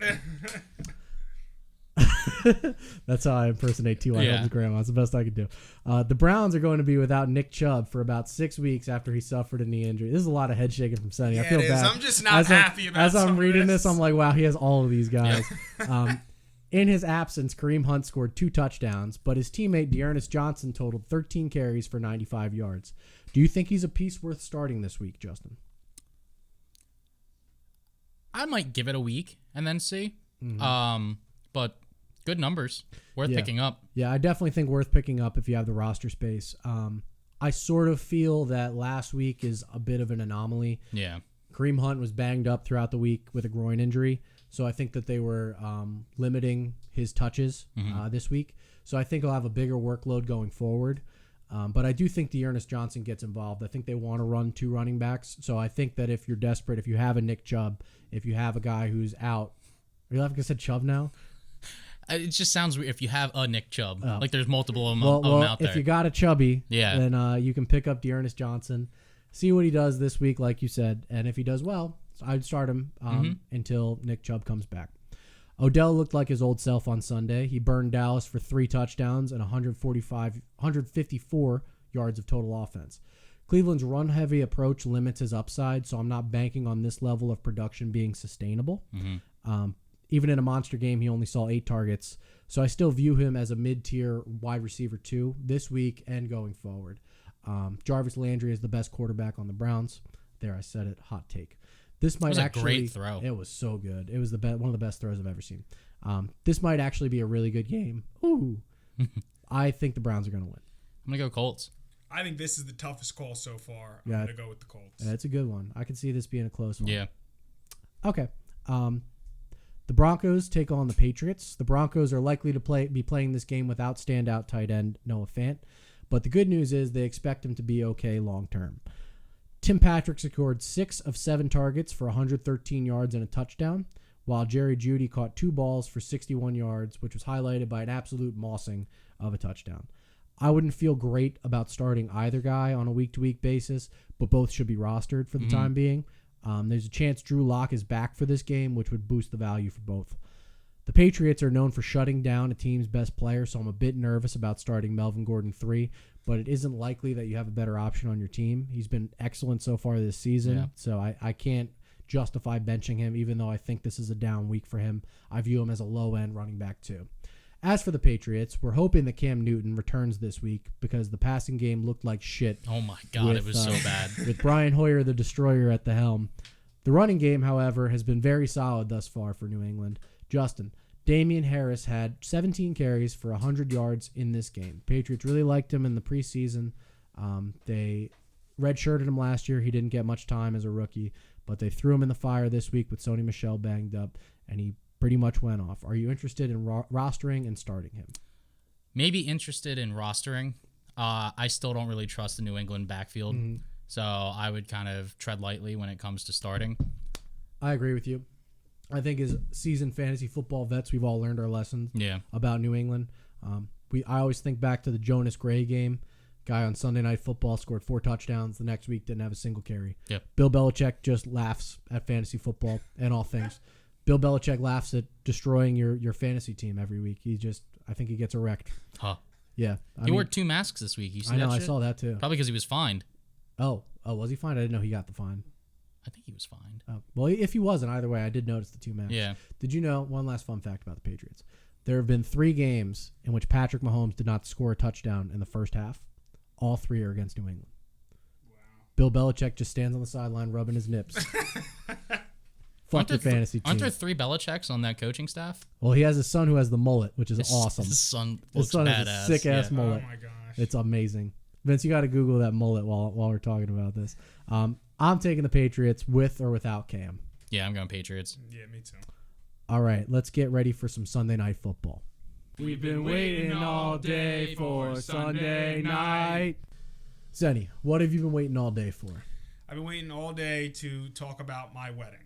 Speaker 1: That's how I impersonate T.Y.
Speaker 2: Yeah.
Speaker 1: Hilton's grandma. It's the best I could do. The Browns are going to be without Nick Chubb for about 6 weeks after he suffered a knee injury. This is a lot of head shaking from Senni. I
Speaker 3: Yeah,
Speaker 1: feel
Speaker 3: it is.
Speaker 1: bad.
Speaker 3: I'm just not happy about
Speaker 1: As I'm
Speaker 3: some of
Speaker 1: reading
Speaker 3: this.
Speaker 1: I'm like, wow, he has all of these guys. In his absence, Kareem Hunt scored 2 touchdowns, but his teammate Dearness Johnson totaled 13 carries for 95 yards. Do you think he's a piece worth starting this week, Justin?
Speaker 2: I might give it a week and then see.
Speaker 1: Mm-hmm.
Speaker 2: But good numbers. Worth picking up.
Speaker 1: Yeah, I definitely think worth picking up if you have the roster space. I sort of feel that last week is a bit of an anomaly.
Speaker 2: Yeah.
Speaker 1: Kareem Hunt was banged up throughout the week with a groin injury, so I think that they were limiting his touches this week. So I think he'll have a bigger workload going forward. But I do think Dearness Johnson gets involved. I think they want to run 2 running backs. So I think that if you're desperate, if you have a Nick Chubb, if you have a guy who's out, are you laughing because I said Chubb now?
Speaker 2: It just sounds weird if you have a Nick Chubb. Like there's multiple of them out there.
Speaker 1: If you got a Chubby,
Speaker 2: yeah,
Speaker 1: then you can pick up Dearness Johnson, see what he does this week, like you said. And if he does well, I'd start him until Nick Chubb comes back. Odell looked like his old self on Sunday. He burned Dallas for 3 touchdowns and 154 yards of total offense. Cleveland's run-heavy approach limits his upside, so I'm not banking on this level of production being sustainable. Even in a monster game, he only saw 8 targets, so I still view him as a mid-tier wide receiver 2 this week and going forward. Jarvis Landry is the best quarterback on the Browns. There, I said it. Hot take. This might
Speaker 2: a great throw.
Speaker 1: It was so good. It was one of the best throws I've ever seen. This might actually be a really good game. Ooh. I think the Browns are going to win.
Speaker 2: I'm going to go Colts.
Speaker 3: I think this is the toughest call so far. I'm
Speaker 1: Yeah.
Speaker 3: going to go with the Colts.
Speaker 1: That's a good one. I can see this being a close one.
Speaker 2: Yeah.
Speaker 1: Okay. The Broncos take on the Patriots. The Broncos are likely to be playing this game without standout tight end Noah Fant, but the good news is they expect him to be okay long term. Tim Patrick scored 6 of 7 targets for 113 yards and a touchdown, while Jerry Jeudy caught 2 balls for 61 yards, which was highlighted by an absolute mossing of a touchdown. I wouldn't feel great about starting either guy on a week-to-week basis, but both should be rostered for the time being. There's a chance Drew Lock is back for this game, which would boost the value for both. The Patriots are known for shutting down a team's best player, so I'm a bit nervous about starting Melvin Gordon 3, but it isn't likely that you have a better option on your team. He's been excellent so far this season, so I can't justify benching him, even though I think this is a down week for him. I view him as a low-end running back too. As for the Patriots, we're hoping that Cam Newton returns this week because the passing game looked like shit.
Speaker 2: Oh my God, it was so bad.
Speaker 1: With Brian Hoyer, the destroyer, at the helm. The running game, however, has been very solid thus far for New England. Justin, Damian Harris had 17 carries for 100 yards in this game. Patriots really liked him in the preseason. They redshirted him last year. He didn't get much time as a rookie, but they threw him in the fire this week with Sony Michel banged up, and he pretty much went off. Are you interested in rostering and starting him?
Speaker 2: Maybe interested in rostering. I still don't really trust the New England backfield, so I would kind of tread lightly when it comes to starting.
Speaker 1: I agree with you. I think as seasoned fantasy football vets, we've all learned our lessons about New England. I always think back to the Jonas Gray game. Guy on Sunday Night Football scored 4 touchdowns. The next week didn't have a single carry.
Speaker 2: Yep.
Speaker 1: Bill Belichick just laughs at fantasy football and all things. Bill Belichick laughs at destroying your fantasy team every week. I think he gets erect.
Speaker 2: Huh.
Speaker 1: Yeah.
Speaker 2: He wore 2 masks this week. You see
Speaker 1: I know,
Speaker 2: that
Speaker 1: I
Speaker 2: shit?
Speaker 1: saw that too.
Speaker 2: Probably because he was fined.
Speaker 1: Oh, was he fined? I didn't know he got the fine.
Speaker 2: I think he was fined.
Speaker 1: Oh. Well, if he wasn't, either way, I did notice the 2 masks.
Speaker 2: Yeah.
Speaker 1: Did you know, one last fun fact about the Patriots. There have been 3 games in which Patrick Mahomes did not score a touchdown in the first half. All 3 are against New England. Wow. Bill Belichick just stands on the sideline rubbing his nips. Fuck your fantasy team.
Speaker 2: Aren't there 3 Belichicks on that coaching staff?
Speaker 1: Well, he has a son who has the mullet, which is awesome.
Speaker 2: His son looks
Speaker 1: has
Speaker 2: badass.
Speaker 1: a sick-ass mullet.
Speaker 3: Oh, my gosh.
Speaker 1: It's amazing. Vince, you got to Google that mullet while we're talking about this. I'm taking the Patriots with or without Cam.
Speaker 2: Yeah, I'm going Patriots.
Speaker 3: Yeah, me too.
Speaker 1: All right, let's get ready for some Sunday Night Football. We've been waiting all day for Sunday night. Senni, what have you been waiting all day for?
Speaker 3: I've been waiting all day to talk about my wedding.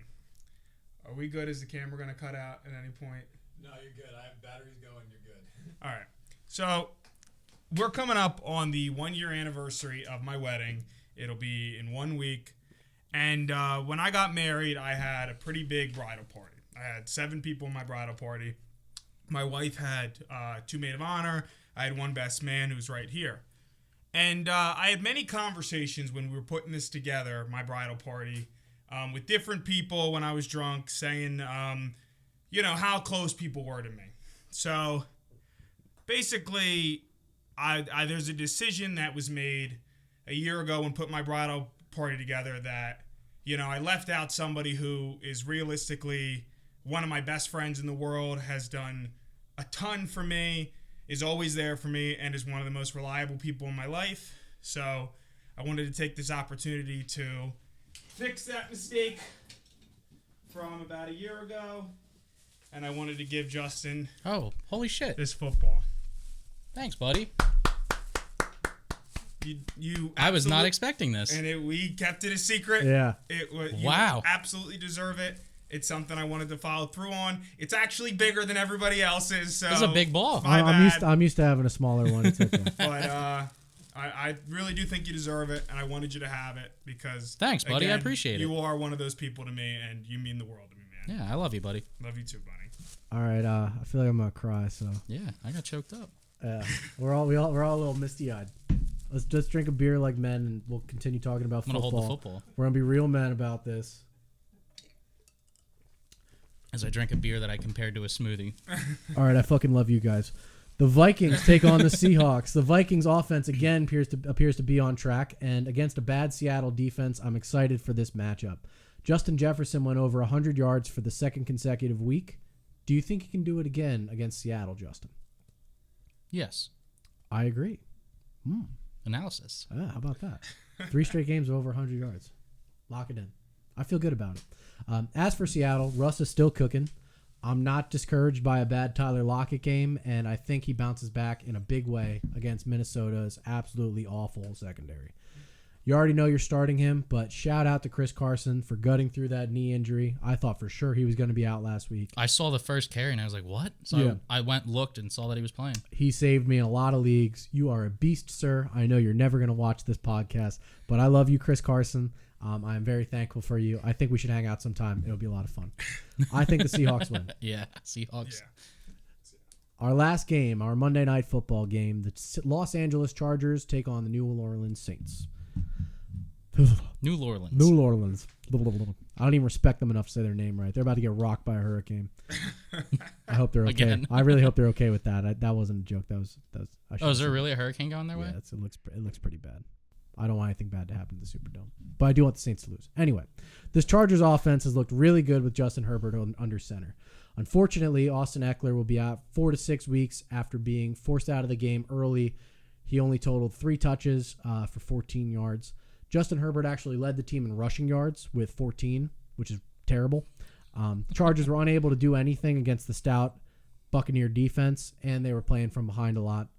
Speaker 3: Are we good? Is the camera going to cut out at any point?
Speaker 4: No, you're good. I have batteries going. You're good.
Speaker 3: All right. So we're coming up on the 1-year anniversary of my wedding. It'll be in 1 week. And when I got married, I had a pretty big bridal party. I had 7 people in my bridal party. My wife had 2 maid of honor. I had 1 best man who's right here. And I had many conversations when we were putting this together, my bridal party, with different people when I was drunk, saying, how close people were to me. So basically, I there's a decision that was made a year ago when putting my bridal party together that, I left out somebody who is realistically one of my best friends in the world, has done a ton for me, is always there for me, and is one of the most reliable people in my life. So I wanted to take this opportunity to fix that mistake from about a year ago, and I wanted to give Justin
Speaker 2: Oh, holy shit.
Speaker 3: this football.
Speaker 2: Thanks, buddy.
Speaker 3: You
Speaker 2: I was not
Speaker 3: absolute-
Speaker 2: expecting this.
Speaker 3: And we kept it a secret.
Speaker 1: Yeah.
Speaker 3: You
Speaker 2: Wow.
Speaker 3: absolutely deserve it. It's something I wanted to follow through on. It's actually bigger than everybody else's. So
Speaker 2: This is a big ball.
Speaker 3: My bad.
Speaker 1: I'm used to having a smaller one. It's okay.
Speaker 3: But I really do think you deserve it, and I wanted you to have it because
Speaker 2: Thanks, buddy. I
Speaker 3: again,
Speaker 2: appreciate it.
Speaker 3: You are one of those people to me, and you mean the world to me, man.
Speaker 2: Yeah, I love you, buddy.
Speaker 3: Love you too, buddy.
Speaker 1: All right. I feel like I'm gonna cry. So
Speaker 2: Yeah, I got choked up.
Speaker 1: we're all a little misty eyed. Let's just drink a beer like men, and we'll continue talking about
Speaker 2: I'm going to
Speaker 1: football.
Speaker 2: hold the football
Speaker 1: We're gonna be real men about this.
Speaker 2: as I drink a beer that I compared to a smoothie.
Speaker 1: All right, I fucking love you guys. The Vikings take on the Seahawks. The Vikings offense again appears to be on track, and against a bad Seattle defense, I'm excited for this matchup. Justin Jefferson went over 100 yards for the second consecutive week. Do you think he can do it again against Seattle, Justin?
Speaker 2: Yes.
Speaker 1: I agree.
Speaker 2: Analysis.
Speaker 1: How about that? 3 straight games of over 100 yards. Lock it in. I feel good about it. As for Seattle, Russ is still cooking. I'm not discouraged by a bad Tyler Lockett game, and I think he bounces back in a big way against Minnesota's absolutely awful secondary. You already know you're starting him, but shout out to Chris Carson for gutting through that knee injury. I thought for sure he was going to be out last week.
Speaker 2: I saw the first carry, and I was like, what? So
Speaker 1: Yeah.
Speaker 2: I went, looked, and saw that he was playing.
Speaker 1: He saved me in a lot of leagues. You are a beast, sir. I know you're never going to watch this podcast, but I love you, Chris Carson. I am very thankful for you. I think we should hang out sometime. It'll be a lot of fun. I think the Seahawks win.
Speaker 2: Yeah, Seahawks.
Speaker 3: Yeah.
Speaker 1: Our last game, our Monday Night Football game, the Los Angeles Chargers take on the New Orleans Saints.
Speaker 2: New Orleans.
Speaker 1: New Orleans. I don't even respect them enough to say their name right. They're about to get rocked by a hurricane. I hope they're okay.
Speaker 2: Again.
Speaker 1: I really hope they're okay with that. That wasn't a joke. That was.
Speaker 2: Oh, is there really a hurricane going their
Speaker 1: Yeah,
Speaker 2: way?
Speaker 1: it looks pretty bad. I don't want anything bad to happen to the Superdome, but I do want the Saints to lose. Anyway, this Chargers offense has looked really good with Justin Herbert under center. Unfortunately, Austin Eckler will be out 4 to 6 weeks after being forced out of the game early. He only totaled 3 touches for 14 yards. Justin Herbert actually led the team in rushing yards with 14, which is terrible. The Chargers were unable to do anything against the stout Buccaneer defense, and they were playing from behind a lot.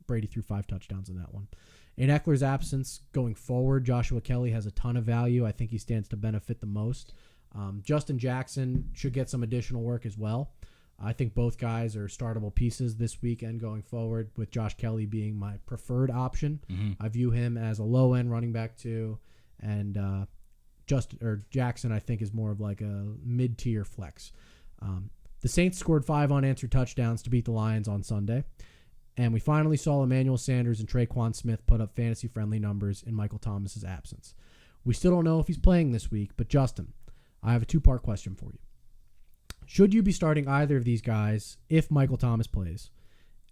Speaker 1: Brady threw 5 touchdowns in that one. In Eckler's absence going forward, Joshua Kelly has a ton of value. I think he stands to benefit the most. Justin Jackson should get some additional work as well. I think both guys are startable pieces this weekend going forward, with Josh Kelly being my preferred option. I view him as a low-end running back too, and Jackson I think is more of like a mid-tier flex. The Saints scored 5 unanswered touchdowns to beat the Lions on Sunday. And we finally saw Emmanuel Sanders and Traquan Smith put up fantasy-friendly numbers in Michael Thomas's absence. We still don't know if he's playing this week, but Justin, I have a 2-part question for you. Should you be starting either of these guys if Michael Thomas plays?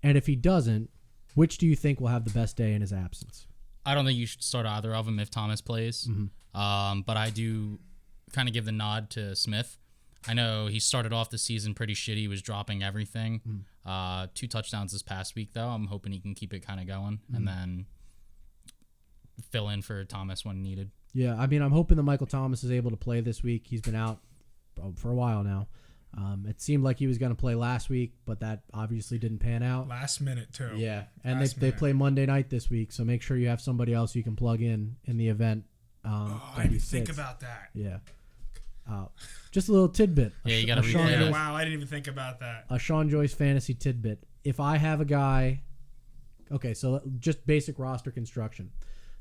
Speaker 1: And if he doesn't, which do you think will have the best day in his absence?
Speaker 2: I don't think you should start either of them if Thomas plays. But I do kind of give the nod to Smith. I know he started off the season pretty shitty. He was dropping everything. 2 touchdowns this past week, though. I'm hoping he can keep it kind of going and then fill in for Thomas when needed.
Speaker 1: Yeah, I mean, I'm hoping that Michael Thomas is able to play this week. He's been out for a while now. It seemed like he was going to play last week, but that obviously didn't pan out.
Speaker 3: Last minute, too.
Speaker 1: Yeah, and they play Monday night this week, so make sure you have somebody else you can plug in the event.
Speaker 3: I didn't think about that.
Speaker 1: Yeah. Just a little tidbit.
Speaker 2: Yeah, you got to
Speaker 1: Sean
Speaker 2: read
Speaker 1: Joyce-
Speaker 3: Wow, I didn't even think about that.
Speaker 1: A Sean Joyce fantasy tidbit. If I have a guy... Okay, so just basic roster construction.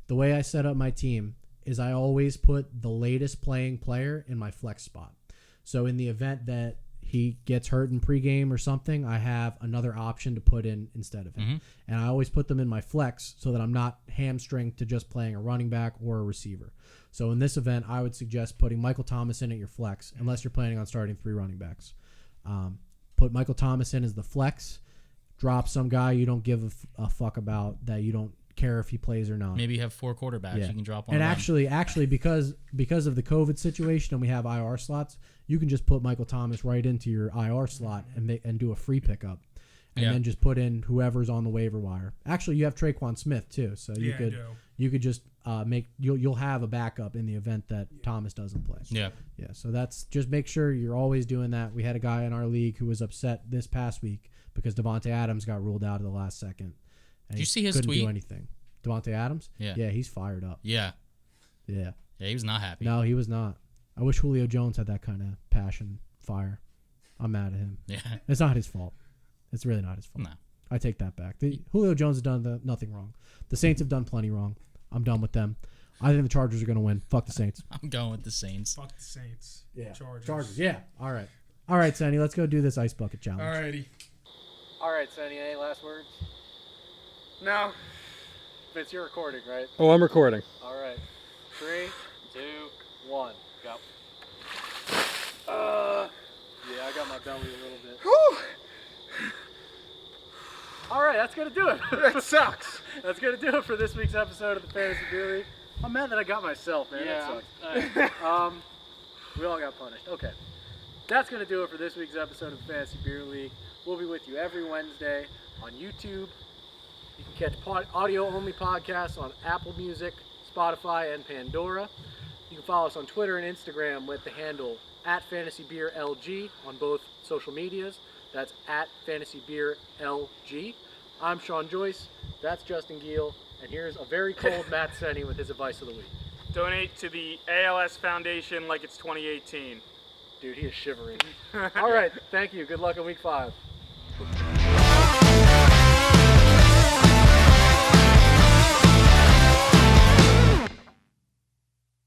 Speaker 1: The way I set up my team is I always put the latest playing player in my flex spot. So in the event that he gets hurt in pregame or something, I have another option to put in instead of him. And I always put them in my flex so that I'm not hamstringed to just playing a running back or a receiver. So in this event, I would suggest putting Michael Thomas in at your flex, unless you're planning on starting 3 running backs. Put Michael Thomas in as the flex. Drop some guy you don't give a fuck about, that you don't care if he plays or not.
Speaker 2: Maybe you have 4 quarterbacks.
Speaker 1: Yeah.
Speaker 2: You can drop one.
Speaker 1: And
Speaker 2: of them.
Speaker 1: actually, because of the COVID situation and we have IR slots, you can just put Michael Thomas right into your IR slot and do a free pickup, and then just put in whoever's on the waiver wire. Actually, you have Traquan Smith too, so you could just you'll have a backup in the event that Thomas doesn't play.
Speaker 2: Yeah.
Speaker 1: So that's just make sure you're always doing that. We had a guy in our league who was upset this past week because Devontae Adams got ruled out at the last second. And
Speaker 2: Did you see his
Speaker 1: couldn't
Speaker 2: tweet?
Speaker 1: do anything. Devontae Adams?
Speaker 2: Yeah.
Speaker 1: Yeah, he's fired up.
Speaker 2: Yeah.
Speaker 1: Yeah.
Speaker 2: Yeah, he was not happy.
Speaker 1: No, he was not. I wish Julio Jones had that kind of passion, fire. I'm mad at him.
Speaker 2: Yeah.
Speaker 1: It's not his fault. It's really not his fault.
Speaker 2: No.
Speaker 1: I take that back. Julio Jones has done nothing wrong. The Saints have done plenty wrong. I'm done with them. I think the Chargers are going to win. Fuck the Saints.
Speaker 2: I'm going with the Saints.
Speaker 3: Fuck the Saints.
Speaker 1: Yeah.
Speaker 3: Chargers.
Speaker 1: Yeah. All right, Senni. Let's go do this ice bucket challenge.
Speaker 3: Alrighty.
Speaker 5: All right, Senni, any last words?
Speaker 3: No.
Speaker 5: Vince, you're recording, right?
Speaker 4: Oh, I'm recording.
Speaker 5: All right. 3, 2, 1, go. Yeah, I got my belly a little bit. All right, that's going to do it.
Speaker 3: That sucks.
Speaker 5: That's going to do it for this week's episode of the Fantasy Beer League. I'm mad that I got myself, man.
Speaker 3: Yeah.
Speaker 5: That sucks. We all got punished. Okay. That's going to do it for this week's episode of the Fantasy Beer League. We'll be with you every Wednesday on YouTube. You can catch audio-only podcasts on Apple Music, Spotify, and Pandora. You can follow us on Twitter and Instagram with the handle @FantasyBeerLG on both social medias. That's @FantasyBeerLG. I'm Sean Joyce. That's Justin Giel. And here's a very cold Matt Senni with his advice of the week.
Speaker 3: Donate to the ALS Foundation like it's 2018.
Speaker 5: Dude, he is shivering. All right, thank you. Good luck in week 5.